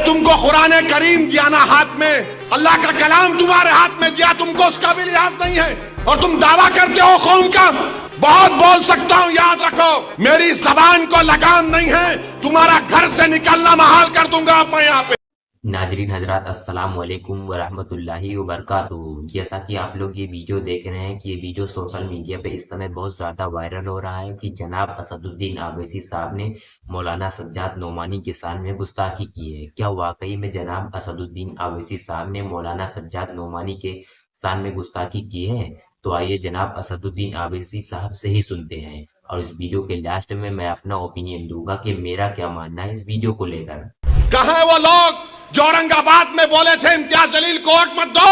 तुमको कुरान करीम दिया ना हाथ में, अल्लाह का कलाम तुम्हारे हाथ में दिया, तुमको उसका भी लिहाज नहीं है और तुम दावा करते हो कौम का। बहुत बोल सकता हूँ, याद रखो मेरी जबान को लगाम नहीं है, तुम्हारा घर से निकलना महाल कर दूंगा मैं यहाँ पे। नाजरीन हजरात, अस्सलाम वालेकुम वरहमतुल्लाहि वबरकातुहू। जैसा कि आप लोग ये वीडियो देख रहे हैं कि ये वीडियो सोशल मीडिया पे इस समय बहुत ज़्यादा वायरल हो रहा है कि जनाब असदुद्दीन ओवैसी साहब ने मौलाना सज्जाद नोमानी के शान में गुस्ताखी की है। क्या वाकई में जनाब असदुद्दीन ओवैसी साहब ने मौलाना सज्जाद नोमानी के शान में गुस्ताखी की है? तो आइए जनाब असदुद्दीन ओवैसी साहब से ही सुनते हैं और इस वीडियो के लास्ट में मैं अपना ओपिनियन दूंगा कि मेरा क्या मानना है इस वीडियो को लेकर। कहाँ है वो लोग जो औरंगाबाद में बोले थे इम्तियाज जलील को वोट मत दो,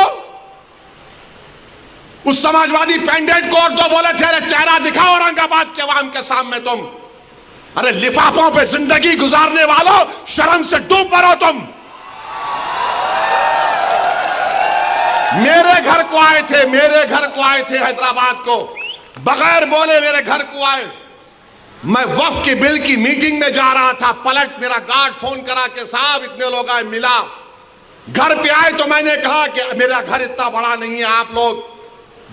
उस समाजवादी पेंडेंट को वोट दो, बोले थे अरे चेहरा दिखाओ औरंगाबाद के अवाम के सामने तुम। अरे लिफाफों पे जिंदगी गुजारने वालों, शर्म से डूब मरो तुम। मेरे घर को आए थे, मेरे घर को आए थे हैदराबाद को, बगैर बोले मेरे घर को आए। मैं वक्फ के बिल की मीटिंग में जा रहा था, पलट मेरा गार्ड फोन करा के साहब इतने लोग आए, मिला। घर पे आए तो मैंने कहा कि मेरा घर इतना बड़ा नहीं है, आप लोग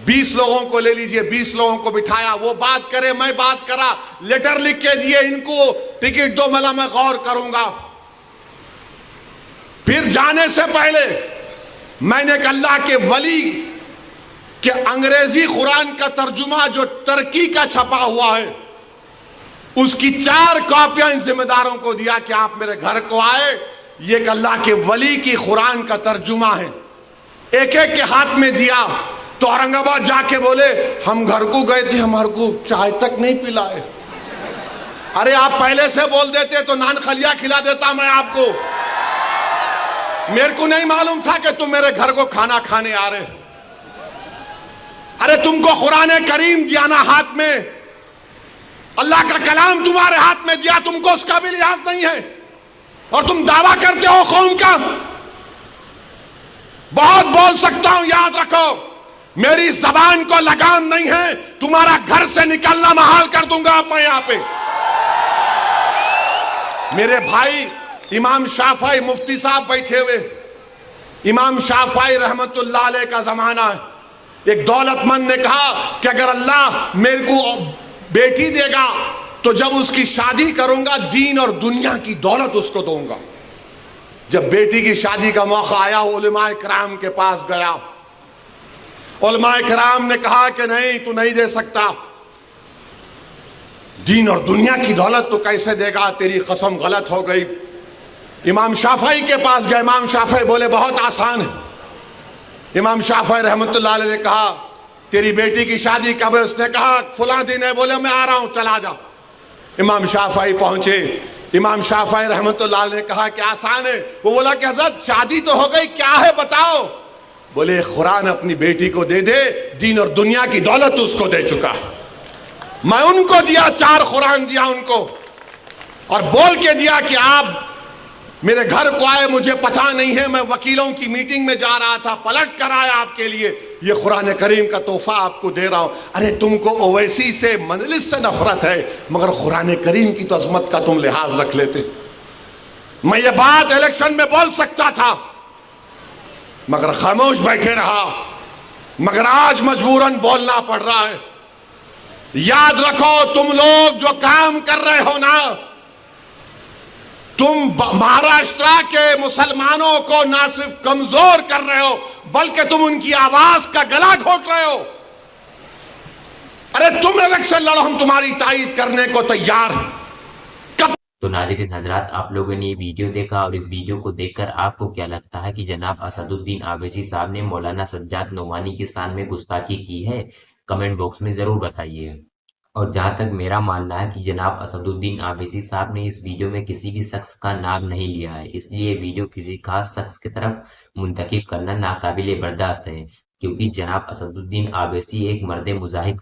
20 लोगों को ले लीजिए। 20 लोगों को बिठाया, वो बात करे मैं बात करा, लेटर लिख के दिए, इनको टिकट दो, मला मैं गौर करूंगा। फिर जाने से पहले मैंने अल्लाह के वली के अंग्रेजी कुरान का तर्जुमा जो तुर्की का छपा हुआ है, उसकी 4 कॉपियां इन जिम्मेदारों को दिया कि आप मेरे घर को आए, ये अल्लाह के वली की कुरान का तर्जुमा है। एक एक के हाथ में दिया तो औरंगाबाद जाके बोले हम घर को गए थे, हमारे को चाय तक नहीं पिलाए। अरे आप पहले से बोल देते तो नान खलिया खिला देता मैं आपको। मेरे को नहीं मालूम था कि तुम मेरे घर को खाना खाने आ रहे। अरे तुमको कुरान करीम दिया ना हाथ में, अल्लाह का कलाम तुम्हारे हाथ में दिया, तुमको उसका भी लिहाज नहीं है और तुम दावा करते हो कौम का। बहुत बोल सकता हूं, याद रखो मेरी जबान को लगाम नहीं है, तुम्हारा घर से निकलना महाल कर दूंगा मैं यहाँ पे। मेरे भाई इमाम शाफई मुफ्ती साहब बैठे हुए, इमाम शाफई रहमतुल्लाह अलैह का जमाना है। एक दौलतमंद ने कहा कि अगर अल्लाह मेरे को बेटी देगा तो जब उसकी शादी करूंगा दीन और दुनिया की दौलत उसको दूंगा। जब बेटी की शादी का मौका आया, उलमाए किराम के पास गया, उलमाए किराम ने कहा कि नहीं तू नहीं दे सकता, दीन और दुनिया की दौलत तो कैसे देगा, तेरी कसम गलत हो गई। इमाम शाफई के पास गए, इमाम शाफई बोले बहुत आसान है। इमाम शाफई रहमतुल्लाह अलैह ने कहा तेरी बेटी की शादी कब है? उसने कहा फुला दिन है। बोले मैं आ रहा हूं, चला जा। इमाम शाफई पहुंचे, इमाम शाफई रहमतुल्लाह अलैह ने कहा कि आसान है। वो बोला कि हज़रत शादी तो हो गई, क्या है बताओ। बोले कुरान अपनी बेटी को दे दे, दीन और दुनिया की दौलत उसको दे चुका। मैं उनको दिया, 4 कुरान दिया उनको और बोल के दिया कि आप मेरे घर को आए, मुझे पता नहीं है, मैं वकीलों की मीटिंग में जा रहा था, पलट कर आया आपके लिए, ये कुरान करीम का तोहफा आपको दे रहा हूं। अरे तुमको ओवैसी से मजलिस से नफरत है, मगर कुरान करीम की तो अजमत का तुम लिहाज रख लेते। मैं ये बात इलेक्शन में बोल सकता था मगर खामोश बैठे रहा, मगर आज मजबूरन बोलना पड़ रहा है। याद रखो तुम लोग जो काम कर रहे हो ना, तुम महाराष्ट्र के मुसलमानों को ना सिर्फ कमजोर कर रहे हो बल्कि तुम उनकी आवाज का गला घोट रहे हो। अरे तुम इलेक्शन लड़ो, हम तुम्हारी तायीद करने को तैयार हैं। तो नाज़रीन हजरात, आप लोगों ने ये वीडियो देखा और इस वीडियो को देखकर आपको क्या लगता है कि जनाब असदुद्दीन ओवैसी साहब ने मौलाना सज्जाद नोमानी के शान में गुस्ताखी की है? कमेंट बॉक्स में जरूर बताइए। और जहां तक मेरा मानना है कि जनाब असदुद्दीन ओवैसी साहब ने इस वीडियो में किसी भी शख्स का नाम नहीं लिया है, इसलिए वीडियो किसी खास शख्स की तरफ मुंतकिब करना नाकाबिले बर्दाश्त है, क्योंकि जनाब असदुद्दीन ओवैसी एक मर्द मुजाहिद